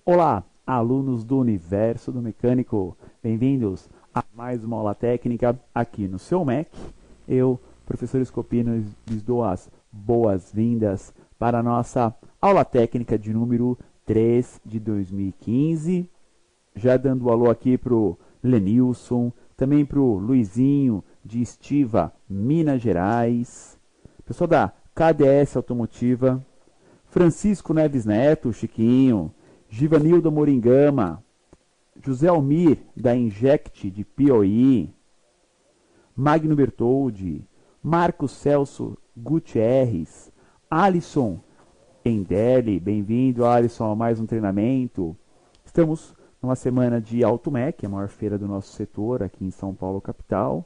Olá, alunos do Universo do Mecânico, bem-vindos a mais uma aula técnica aqui no seu Mac. Eu, professor Scopino, lhes dou as boas-vindas para a nossa aula técnica de número 3 de 2015. Já dando alô aqui para o Lenilson, também para o Luizinho de Estiva, Minas Gerais, pessoal da KDS Automotiva, Francisco Neves Neto, Chiquinho, Givanildo Moringama, José Almir, da Inject de Piauí, Magno Bertoldi, Marcos Celso Gutierrez, Alisson Endelli, bem-vindo, Alisson, a mais um treinamento. Estamos numa semana de AutoMec, a maior feira do nosso setor aqui em São Paulo, capital,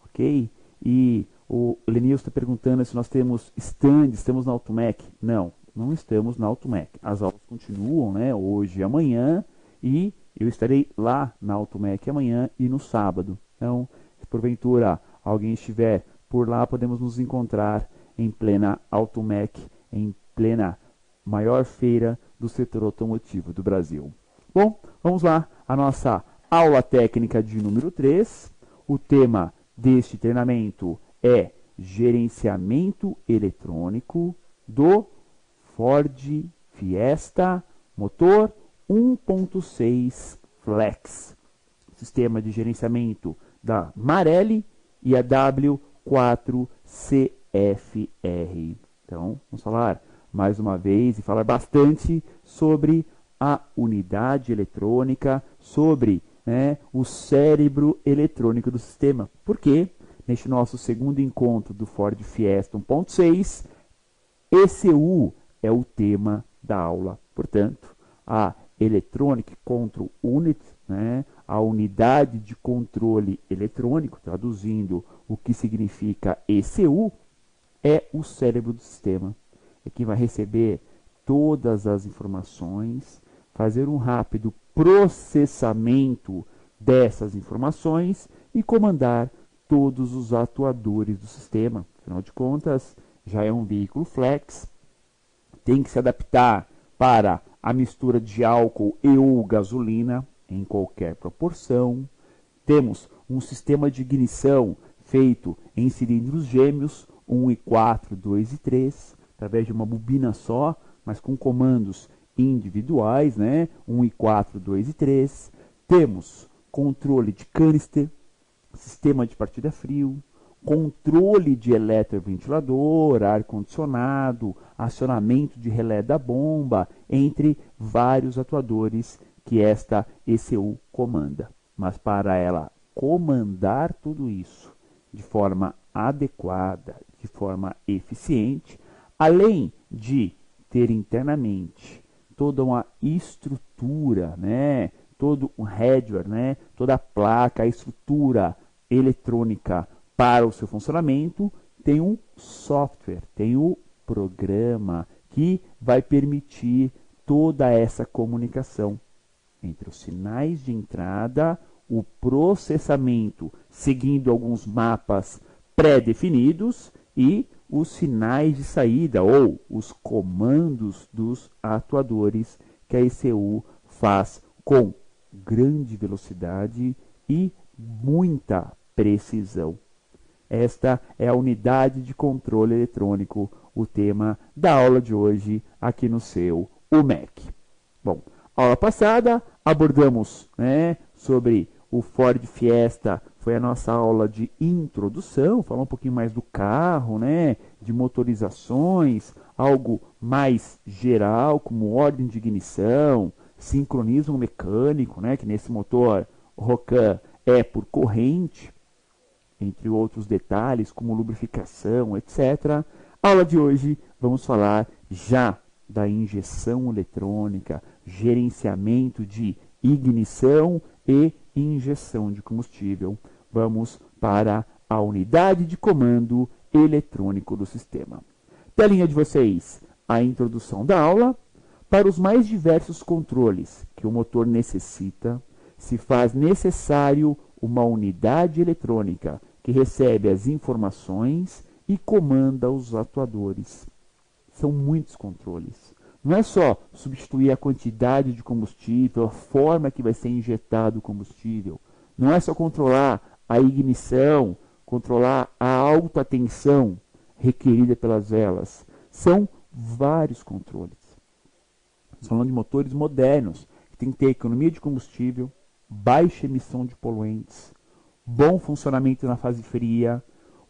ok? E o Lenilson está perguntando se nós temos stand, estamos na AutoMec. Não estamos na AutoMec. As aulas continuam, né, hoje e amanhã, e eu estarei lá na AutoMec amanhã e no sábado. Então, se porventura alguém estiver por lá, podemos nos encontrar em plena AutoMec, em plena maior feira do setor automotivo do Brasil. Bom, vamos lá, a nossa aula técnica de número 3. O tema deste treinamento é gerenciamento eletrônico do Ford Fiesta motor 1.6 Flex, sistema de gerenciamento da Marelli e a W4CFR. Então, vamos falar mais uma vez e falar bastante sobre a unidade eletrônica, sobre o cérebro eletrônico do sistema. Porque neste nosso segundo encontro do Ford Fiesta 1.6, ECU é o tema da aula. Portanto, a Electronic Control Unit, a unidade de controle eletrônico, traduzindo o que significa ECU, é o cérebro do sistema. É quem vai receber todas as informações, fazer um rápido processamento dessas informações e comandar todos os atuadores do sistema. Afinal de contas, já é um veículo flex, tem que se adaptar para a mistura de álcool e ou gasolina em qualquer proporção. Temos um sistema de ignição feito em cilindros gêmeos, 1 e 4, 2 e 3, através de uma bobina só, mas com comandos individuais, 1 e 4, 2 e 3. Temos controle de canister, sistema de partida frio, controle de eletroventilador, ar-condicionado, acionamento de relé da bomba, entre vários atuadores que esta ECU comanda. Mas para ela comandar tudo isso de forma adequada, de forma eficiente, além de ter internamente toda uma estrutura, todo um hardware, toda a placa, a estrutura eletrônica para o seu funcionamento, tem um software, tem o programa que vai permitir toda essa comunicação entre os sinais de entrada, o processamento seguindo alguns mapas pré-definidos e os sinais de saída ou os comandos dos atuadores que a ECU faz com grande velocidade e muita precisão. Esta é a unidade de controle eletrônico, o tema da aula de hoje aqui no seu UMEC. Bom, aula passada abordamos sobre o Ford Fiesta, foi a nossa aula de introdução, falar um pouquinho mais do carro, de motorizações, algo mais geral, como ordem de ignição, sincronismo mecânico, que nesse motor Rocan é por corrente, entre outros detalhes, como lubrificação, etc. Aula de hoje, vamos falar já da injeção eletrônica, gerenciamento de ignição e injeção de combustível. Vamos para a unidade de comando eletrônico do sistema. Telinha de vocês, a introdução da aula. Para os mais diversos controles que o motor necessita, se faz necessário uma unidade eletrônica que recebe as informações e comanda os atuadores. São muitos controles. Não é só substituir a quantidade de combustível, a forma que vai ser injetado o combustível. Não é só controlar a ignição, controlar a alta tensão requerida pelas velas. São vários controles. Estamos falando de motores modernos, que tem que ter economia de combustível, baixa emissão de poluentes, bom funcionamento na fase fria,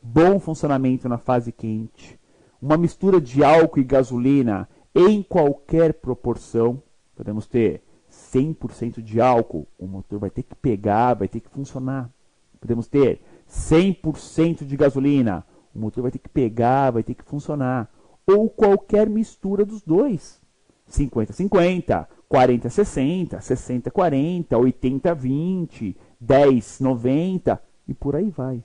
bom funcionamento na fase quente, uma mistura de álcool e gasolina em qualquer proporção. Podemos ter 100% de álcool, o motor vai ter que pegar, vai ter que funcionar. Podemos ter 100% de gasolina, o motor vai ter que pegar, vai ter que funcionar. Ou qualquer mistura dos dois. 50-50, 40-60, 60-40, 80-20, 10-90 e por aí vai.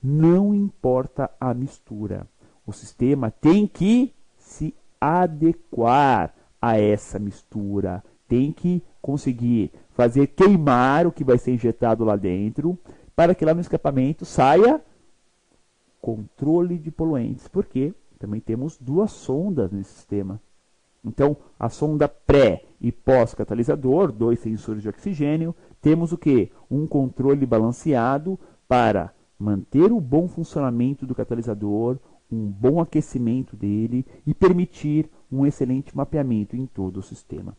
Não importa a mistura. O sistema tem que se adequar a essa mistura. Tem que conseguir fazer queimar o que vai ser injetado lá dentro para que lá no escapamento saia controle de poluentes. Porque também temos duas sondas nesse sistema. Então, a sonda pré e pós-catalisador, 2 sensores de oxigênio, temos o quê? Um controle balanceado para manter o bom funcionamento do catalisador, um bom aquecimento dele e permitir um excelente mapeamento em todo o sistema.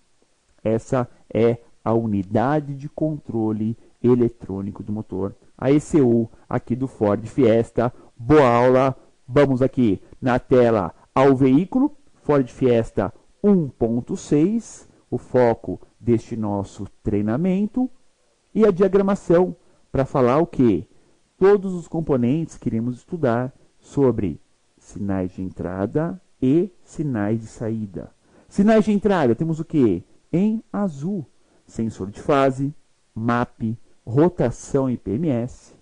Essa é a unidade de controle eletrônico do motor, a ECU aqui do Ford Fiesta. Boa aula! Vamos aqui na tela ao veículo, Ford Fiesta 1.6, o foco deste nosso treinamento, e a diagramação para falar o que? Todos os componentes que iremos estudar sobre sinais de entrada e sinais de saída. Sinais de entrada temos o que? Em azul, sensor de fase, MAP, rotação e PMS,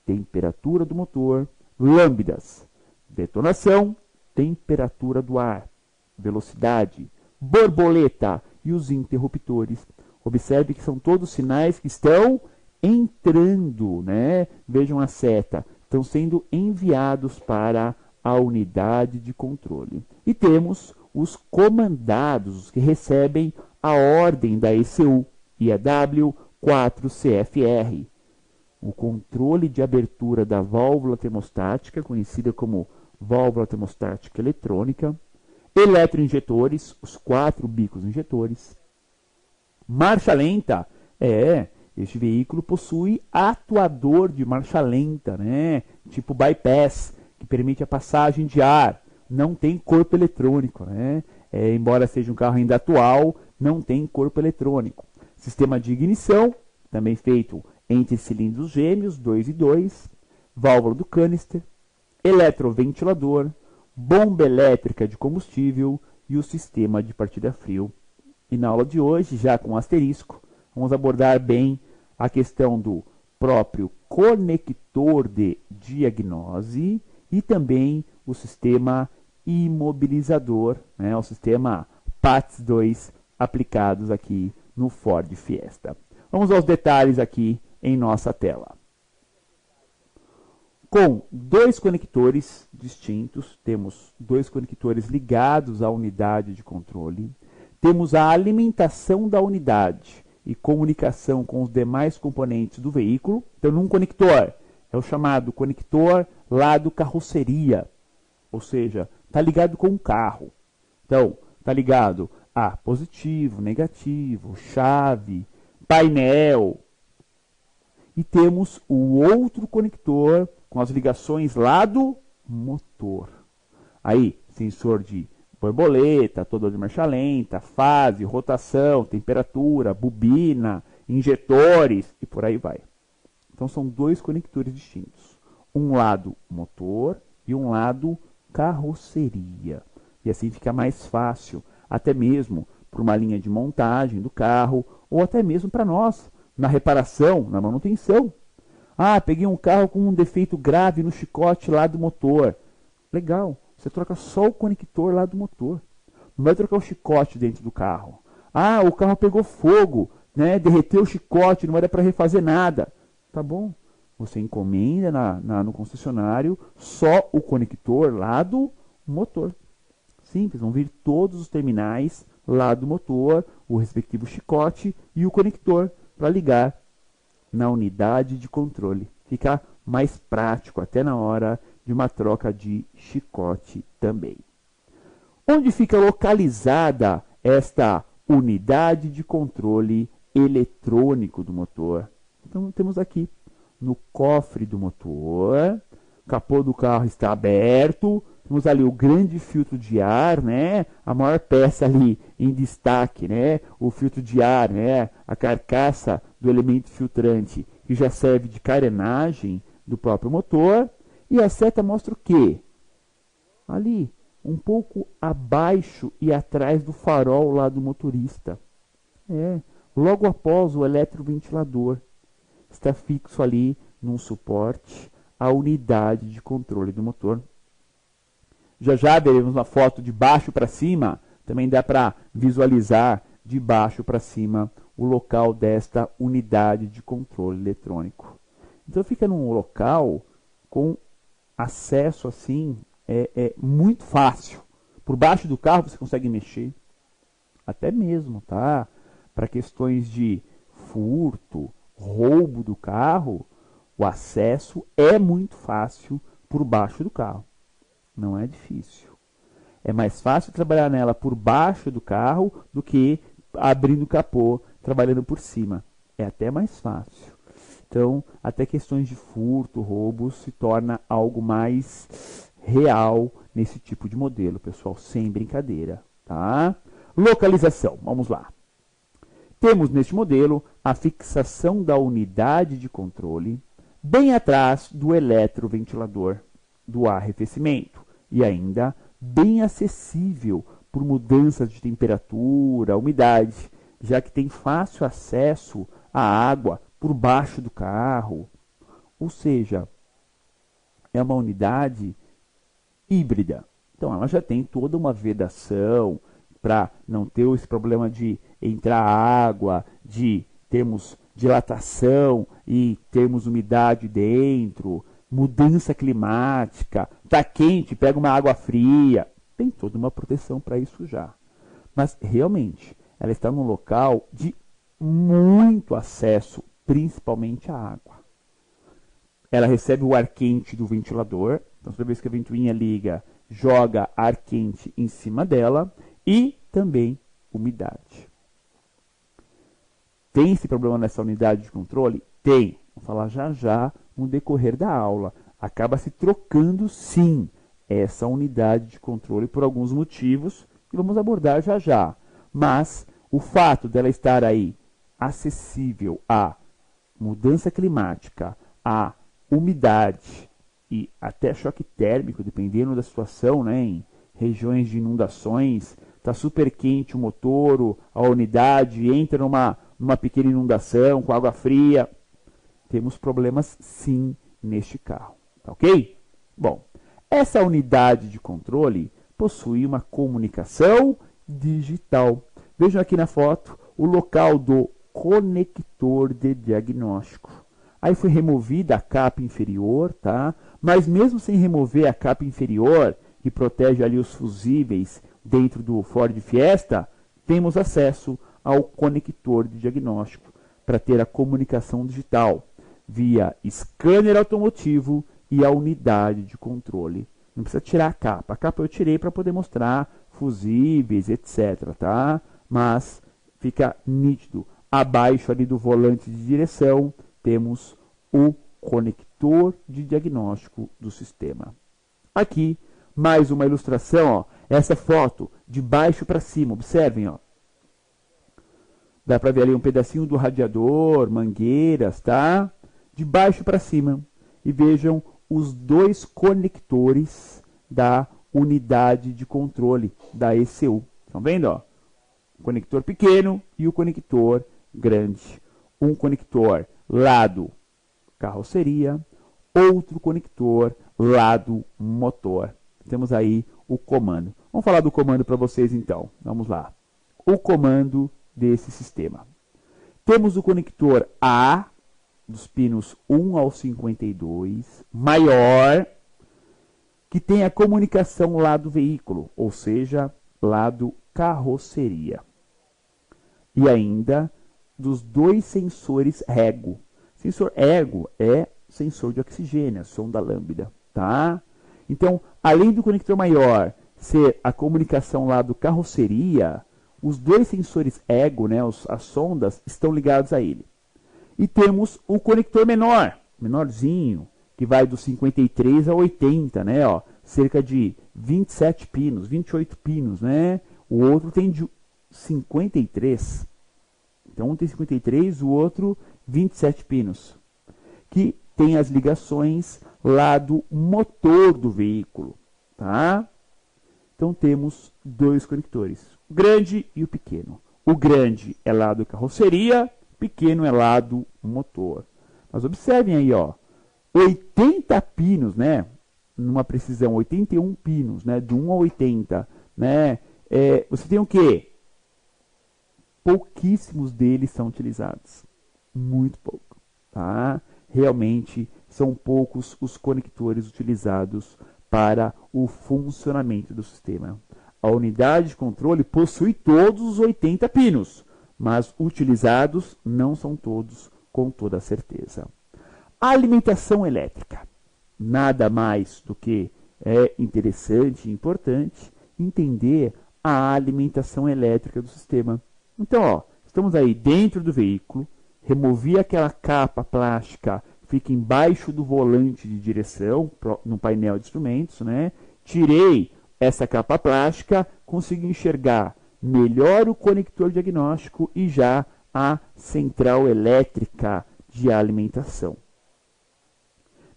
temperatura do motor, lambdas, detonação, temperatura do ar, velocidade, borboleta e os interruptores. Observe que são todos sinais que estão entrando, né? Vejam a seta, estão sendo enviados para a unidade de controle. E temos os comandados, os que recebem a ordem da ECU, IAW 4CFR. O controle de abertura da válvula termostática, conhecida como válvula termostática eletrônica, eletroinjetores, os 4 bicos injetores, marcha lenta, este veículo possui atuador de marcha lenta, né? Tipo bypass, que permite a passagem de ar, não tem corpo eletrônico, né? Embora seja um carro ainda atual, não tem corpo eletrônico. Sistema de ignição, também feito entre cilindros gêmeos, 2 e 2, válvula do canister, eletroventilador, bomba elétrica de combustível e o sistema de partida frio. E na aula de hoje, já com asterisco, vamos abordar bem a questão do próprio conector de diagnose e também o sistema imobilizador, né, o sistema PATS-2 aplicados aqui no Ford Fiesta. Vamos aos detalhes aqui em nossa tela. Com 2 conectores distintos, temos 2 conectores ligados à unidade de controle, temos a alimentação da unidade e comunicação com os demais componentes do veículo. Então, num conector, é o chamado conector lado carroceria, ou seja, está ligado com o carro. Então, está ligado a positivo, negativo, chave, painel. E temos o outro conector com as ligações lá do motor. Aí, sensor de borboleta, todo de marcha lenta, fase, rotação, temperatura, bobina, injetores e por aí vai. Então são 2 conectores distintos. Um lado motor e um lado carroceria. E assim fica mais fácil, até mesmo para uma linha de montagem do carro, ou até mesmo para nós, na reparação, na manutenção. Ah, peguei um carro com um defeito grave no chicote lá do motor. Legal, você troca só o conector lá do motor. Não vai trocar o chicote dentro do carro. Ah, o carro pegou fogo, né? Derreteu o chicote, não vai dar para refazer nada. Tá bom, você encomenda no concessionário só o conector lá do motor. Simples, vão vir todos os terminais lá do motor, o respectivo chicote e o conector para ligar na unidade de controle. Fica mais prático até na hora de uma troca de chicote também. Onde fica localizada esta unidade de controle eletrônico do motor? Então temos aqui no cofre do motor, o capô do carro está aberto, temos ali o grande filtro de ar, né? A maior peça ali em destaque, né? O filtro de ar, né? A carcaça do elemento filtrante, que já serve de carenagem do próprio motor. E a seta mostra o quê? Ali, um pouco abaixo e atrás do farol lá do motorista. Logo após o eletroventilador. Está fixo ali num suporte a unidade de controle do motor. Já já veremos uma foto de baixo para cima, também dá para visualizar de baixo para cima o local desta unidade de controle eletrônico. Então fica num local com acesso assim, muito fácil. Por baixo do carro você consegue mexer, até mesmo, tá? Para questões de furto, roubo do carro, o acesso é muito fácil por baixo do carro. Não é difícil. É mais fácil trabalhar nela por baixo do carro do que abrindo o capô, trabalhando por cima. É até mais fácil. Então, até questões de furto, roubo, se torna algo mais real nesse tipo de modelo, pessoal, sem brincadeira, tá? Localização, vamos lá. Temos neste modelo a fixação da unidade de controle bem atrás do eletroventilador do arrefecimento e ainda bem acessível por mudanças de temperatura, umidade, já que tem fácil acesso à água por baixo do carro. Ou seja, é uma unidade híbrida. Então ela já tem toda uma vedação para não ter esse problema de entrar água, de termos dilatação e termos umidade dentro, mudança climática, tá quente, pega uma água fria, tem toda uma proteção para isso já. Mas realmente, ela está num local de muito acesso, principalmente à água. Ela recebe o ar quente do ventilador, então toda vez que a ventoinha liga, joga ar quente em cima dela e também umidade. Tem esse problema nessa unidade de controle? Tem. Vou falar já já no decorrer da aula. Acaba se trocando, sim, essa unidade de controle por alguns motivos que vamos abordar já já. Mas o fato dela estar aí acessível à mudança climática, à umidade e até choque térmico, dependendo da situação, né, em regiões de inundações, está super quente o motor, a unidade entra numa pequena inundação com água fria. Temos problemas sim neste carro, tá ok? Bom, essa unidade de controle possui uma comunicação digital. Vejam aqui na foto o local do conector de diagnóstico. Aí foi removida a capa inferior, tá? Mas mesmo sem remover a capa inferior, que protege ali os fusíveis dentro do Ford Fiesta, temos acesso ao conector de diagnóstico para ter a comunicação digital via scanner automotivo e a unidade de controle. Não precisa tirar a capa. A capa eu tirei para poder mostrar fusíveis, etc, tá? Mas fica nítido. Abaixo ali do volante de direção, temos o conector de diagnóstico do sistema. Aqui, mais uma ilustração, ó. Essa foto de baixo para cima, observem, ó. Dá para ver ali um pedacinho do radiador, mangueiras, tá? De baixo para cima. E vejam os dois conectores da unidade de controle da ECU. Estão vendo, ó? O conector pequeno e o conector grande. Um conector lado carroceria, outro conector lado motor. Temos aí o comando. Vamos falar do comando para vocês então. Vamos lá. O comando desse sistema. Temos o conector A, dos pinos 1 ao 52, maior, que tem a comunicação lado veículo, ou seja, lado carroceria. E ainda dos 2 sensores EGO. Sensor EGO é sensor de oxigênio, sonda lambda, tá? Então, além do conector maior ser a comunicação lá do carroceria, os 2 sensores EGO, né, as sondas, estão ligados a ele. E temos o conector menor, menorzinho, que vai dos 53 a 80, né, ó, cerca de 27 pinos, 28 pinos, né? O outro tem de 53. Então, um tem 53, o outro 27 pinos. Que tem as ligações lá do motor do veículo, tá? Então, temos 2 conectores, o grande e o pequeno. O grande é lá do carroceria, o pequeno é lá do motor. Mas observem aí, ó, 80 pinos, né? Numa precisão, 81 pinos, né? Do 1 a 80, né? Você tem o quê? Pouquíssimos deles são utilizados. Muito pouco, tá? Realmente são poucos os conectores utilizados para o funcionamento do sistema. A unidade de controle possui todos os 80 pinos, mas utilizados não são todos com toda certeza. A alimentação elétrica. Nada mais do que é interessante e importante entender a alimentação elétrica do sistema. Então, ó, estamos aí dentro do veículo, removi aquela capa plástica, fica embaixo do volante de direção, no painel de instrumentos, né? Tirei essa capa plástica, consegui enxergar melhor o conector diagnóstico e já a central elétrica de alimentação.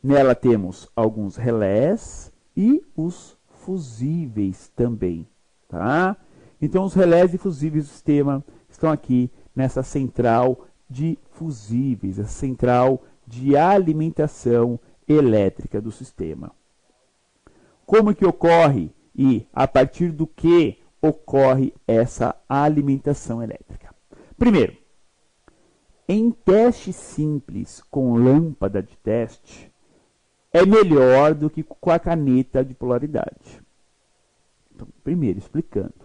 Nela temos alguns relés e os fusíveis também, tá? Então, os relés e fusíveis do sistema estão aqui nessa central de fusíveis, a central de alimentação elétrica do sistema. Como que ocorre e a partir do que ocorre essa alimentação elétrica? Primeiro, em teste simples com lâmpada de teste, é melhor do que com a caneta de polaridade. Então, primeiro, explicando.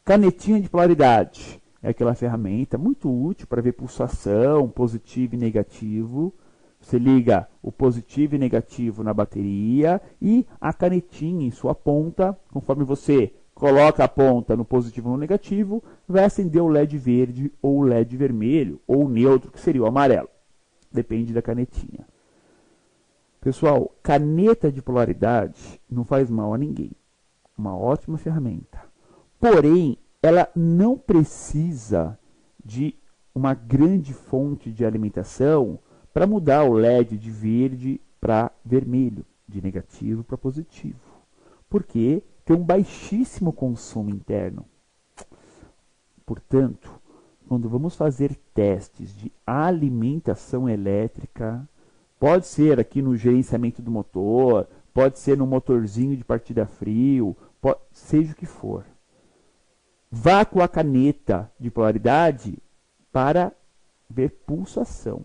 Canetinha de polaridade é aquela ferramenta muito útil para ver pulsação, positivo e negativo. Você liga o positivo e negativo na bateria e a canetinha em sua ponta, conforme você coloca a ponta no positivo ou no negativo, vai acender o LED verde ou o LED vermelho, ou o neutro, que seria o amarelo. Depende da canetinha. Pessoal, caneta de polaridade não faz mal a ninguém. Uma ótima ferramenta. Porém, ela não precisa de uma grande fonte de alimentação para mudar o LED de verde para vermelho, de negativo para positivo. Porque tem um baixíssimo consumo interno. Portanto, quando vamos fazer testes de alimentação elétrica, pode ser aqui no gerenciamento do motor, pode ser no motorzinho de partida frio, seja o que for. Vá com a caneta de polaridade para ver pulsação.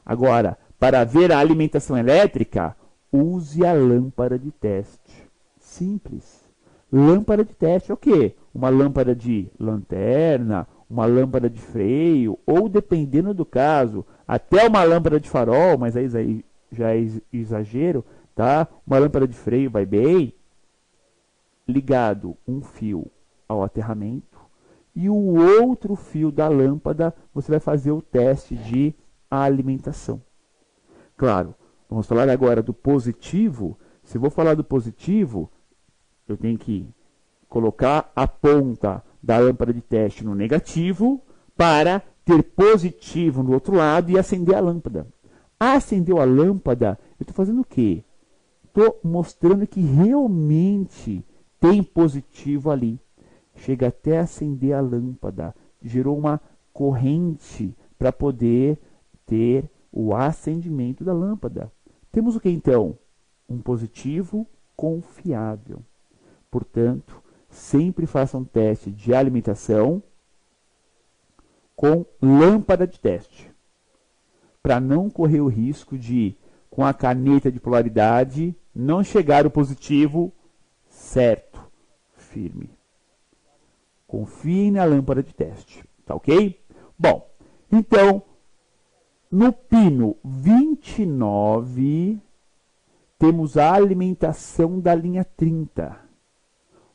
Agora, para ver a alimentação elétrica, use a lâmpada de teste. Simples. Lâmpada de teste é o quê? Uma lâmpada de lanterna, uma lâmpada de freio, ou dependendo do caso, até uma lâmpada de farol, mas aí já é exagero, tá? Uma lâmpada de freio vai bem. Ligado um fio ao aterramento e o outro fio da lâmpada, você vai fazer o teste de alimentação. Claro, vamos falar agora do positivo. Se eu vou falar do positivo, eu tenho que colocar a ponta da lâmpada de teste no negativo para ter positivo no outro lado e acender a lâmpada. Acendeu a lâmpada, eu estou fazendo o quê? Estou mostrando que realmente tem positivo ali. Chega até acender a lâmpada. Gerou uma corrente para poder ter o acendimento da lâmpada. Temos o que então? Um positivo confiável. Portanto, sempre faça um teste de alimentação com lâmpada de teste, para não correr o risco de, com a caneta de polaridade, não chegar o positivo certo, firme. Confiem na lâmpada de teste, tá ok? Bom, então, no pino 29, temos a alimentação da linha 30.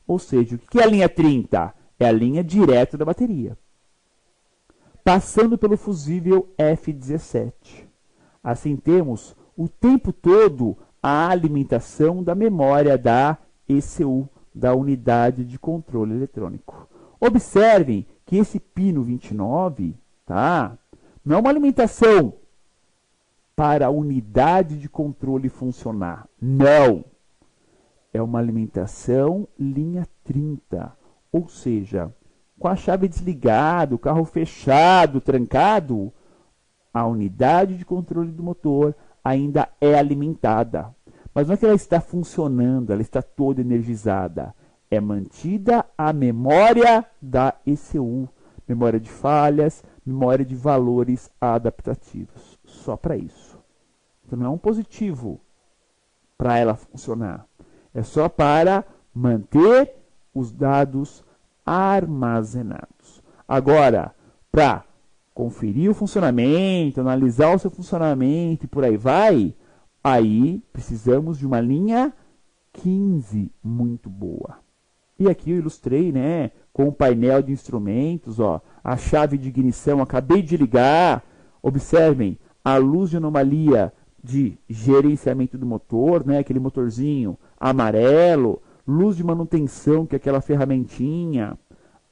Ou seja, o que é a linha 30? É a linha direta da bateria, passando pelo fusível F17. Assim, temos o tempo todo a alimentação da memória da ECU, da unidade de controle eletrônico. Observem que esse pino 29, tá? Não é uma alimentação para a unidade de controle funcionar. Não! É uma alimentação linha 30. Ou seja, com a chave desligada, o carro fechado, trancado, a unidade de controle do motor ainda é alimentada. Mas não é que ela está funcionando, ela está toda energizada. É mantida a memória da ECU, memória de falhas, memória de valores adaptativos. Só para isso. Então não é um positivo para ela funcionar. É só para manter os dados armazenados. Agora, para conferir o funcionamento, analisar o seu funcionamento e por aí vai, aí precisamos de uma linha 15 muito boa. E aqui eu ilustrei, né, com o painel de instrumentos, ó, a chave de ignição, acabei de ligar. Observem a luz de anomalia de gerenciamento do motor, né, aquele motorzinho amarelo, luz de manutenção, que é aquela ferramentinha,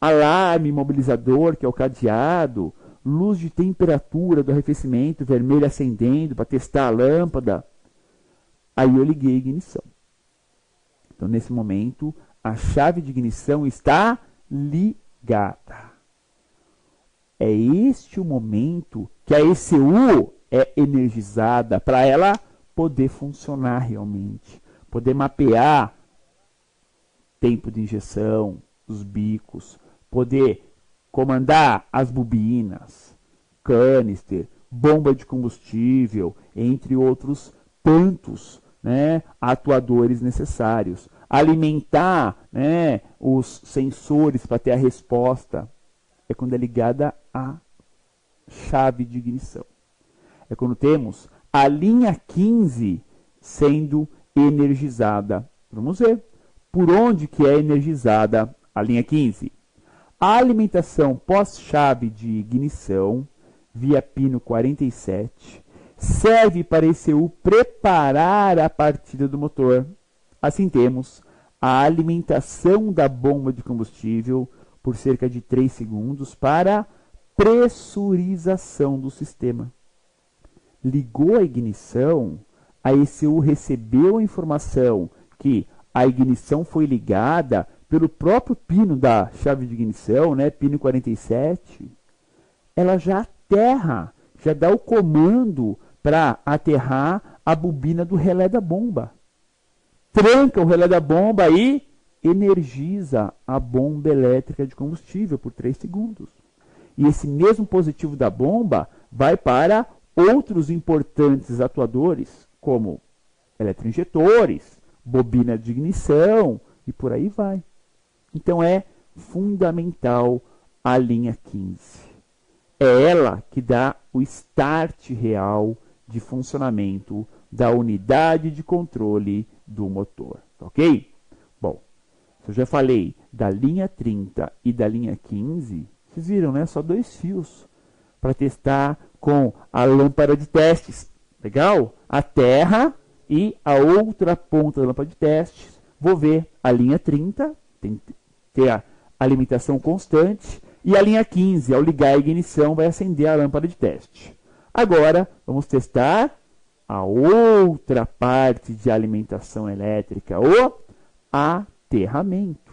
alarme imobilizador, que é o cadeado, luz de temperatura do arrefecimento, vermelho acendendo para testar a lâmpada. Aí eu liguei a ignição. Então, nesse momento, a chave de ignição está ligada. É este o momento que a ECU é energizada para ela poder funcionar realmente, poder mapear tempo de injeção, os bicos, poder comandar as bobinas, canister, bomba de combustível, entre outros tantos, né, atuadores necessários. Alimentar, né, os sensores para ter a resposta. É quando é ligada a chave de ignição. É quando temos a linha 15 sendo energizada. Vamos ver por onde que é energizada a linha 15. A alimentação pós-chave de ignição, via pino 47, serve para a ECU preparar a partida do motor. Assim temos a alimentação da bomba de combustível por cerca de 3 segundos para pressurização do sistema. Ligou a ignição, a ECU recebeu a informação que a ignição foi ligada pelo próprio pino da chave de ignição, né, pino 47. Ela já aterra, já dá o comando para aterrar a bobina do relé da bomba. Tranca o relé da bomba e energiza a bomba elétrica de combustível por 3 segundos. E esse mesmo positivo da bomba vai para outros importantes atuadores, como eletroinjetores, bobina de ignição e por aí vai. Então é fundamental a linha 15. É ela que dá o start real de funcionamento da unidade de controle do motor, ok? Bom, eu já falei da linha 30 e da linha 15, vocês viram, né? Só 2 fios para testar com a lâmpada de testes. Legal? A terra e a outra ponta da lâmpada de testes. Vou ver a linha 30, tem que ter a alimentação constante, e a linha 15, ao ligar a ignição, vai acender a lâmpada de teste. Agora, vamos testar a outra parte de alimentação elétrica, o aterramento.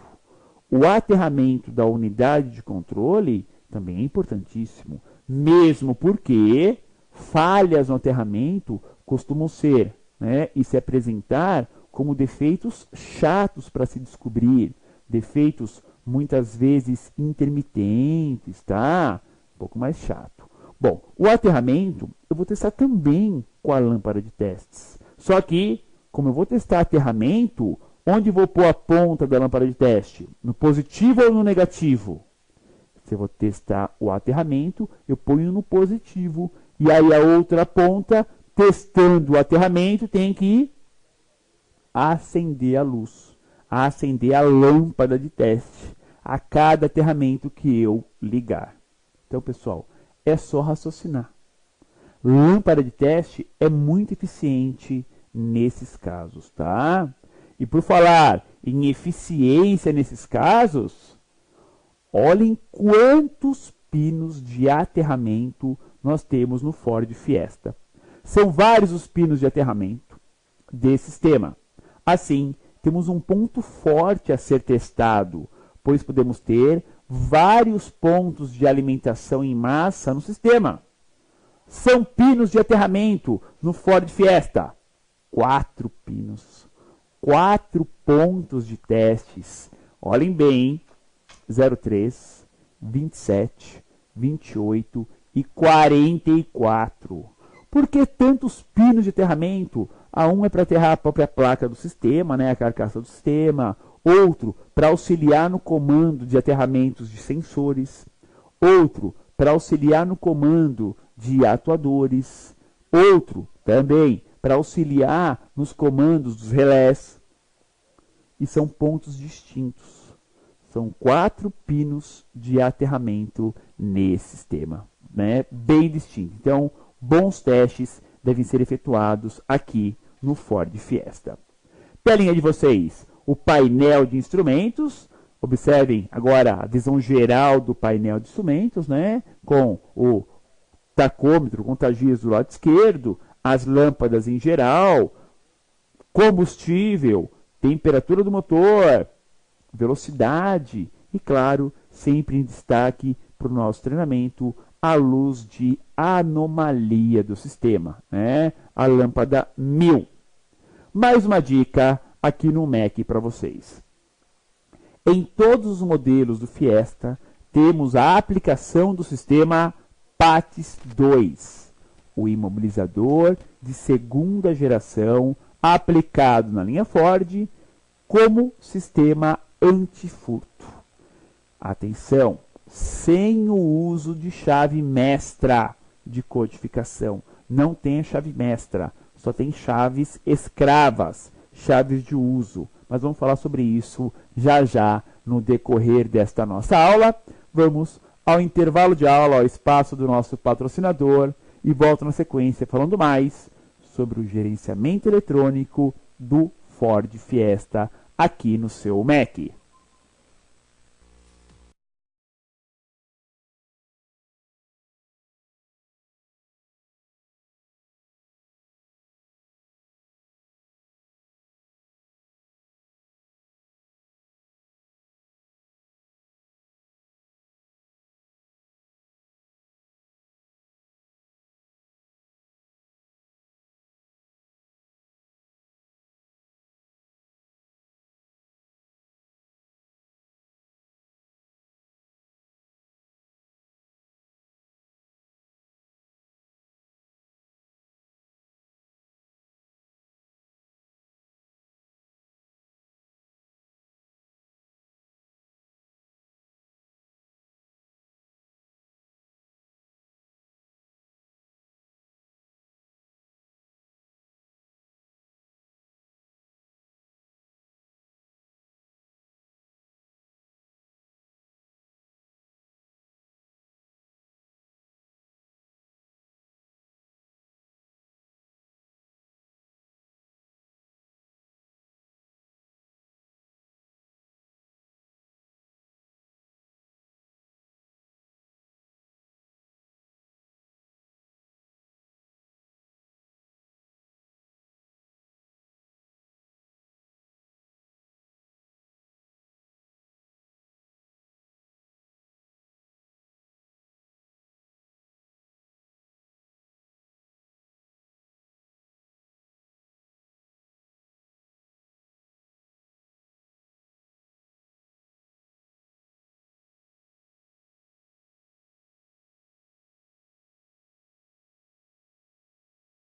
O aterramento da unidade de controle também é importantíssimo, mesmo porque falhas no aterramento costumam ser, né, e se apresentar como defeitos chatos para se descobrir, defeitos muitas vezes intermitentes, tá? Um pouco mais chato. Bom, o aterramento eu vou testar também com a lâmpada de testes. Só que, como eu vou testar aterramento, Onde vou pôr a ponta da lâmpada de teste? No positivo ou no negativo? Se eu vou testar o aterramento, eu ponho no positivo. E aí a outra ponta, testando o aterramento, tem que acender a luz, acender a lâmpada de teste a cada aterramento que eu ligar. Então, pessoal, é só raciocinar. Lâmpada de teste é muito eficiente nesses casos, tá? E por falar em eficiência nesses casos, olhem quantos pinos de aterramento nós temos no Ford Fiesta. São vários os pinos de aterramento desse sistema. Assim, temos um ponto forte a ser testado, pois podemos ter vários pontos de alimentação em massa no sistema. São pinos de aterramento no Ford Fiesta. 4 pinos. 4 pontos de testes. Olhem bem, 03, 27, 28 e 44. Por que tantos pinos de aterramento? Um é para aterrar a própria placa do sistema, né, a carcaça do sistema. Outro para auxiliar no comando de aterramentos de sensores. Outro para auxiliar no comando de atuadores. Outro também para auxiliar nos comandos dos relés. E são pontos distintos. São 4 pinos de aterramento nesse sistema, né? Bem distinto. Então, bons testes devem ser efetuados aqui no Ford Fiesta. Telinha de vocês, o painel de instrumentos. Observem agora a visão geral do painel de instrumentos, né? Com o tacômetro, contagioso do lado esquerdo, as lâmpadas em geral, combustível, temperatura do motor, velocidade e, claro, sempre em destaque para o nosso treinamento, a luz de anomalia do sistema, né? A lâmpada 1000. Mais uma dica aqui no Mac para vocês. Em todos os modelos do Fiesta, temos a aplicação do sistema PATIS 2, o imobilizador de segunda geração aplicado na linha Ford como sistema antifurto. Atenção, sem o uso de chave mestra de codificação. Não tem chave mestra, só tem chaves escravas, chaves de uso. Mas vamos falar sobre isso já já no decorrer desta nossa aula. Vamos ao intervalo de aula, ao espaço do nosso patrocinador e volto na sequência falando mais sobre o gerenciamento eletrônico do Ford Fiesta aqui no seu Mac.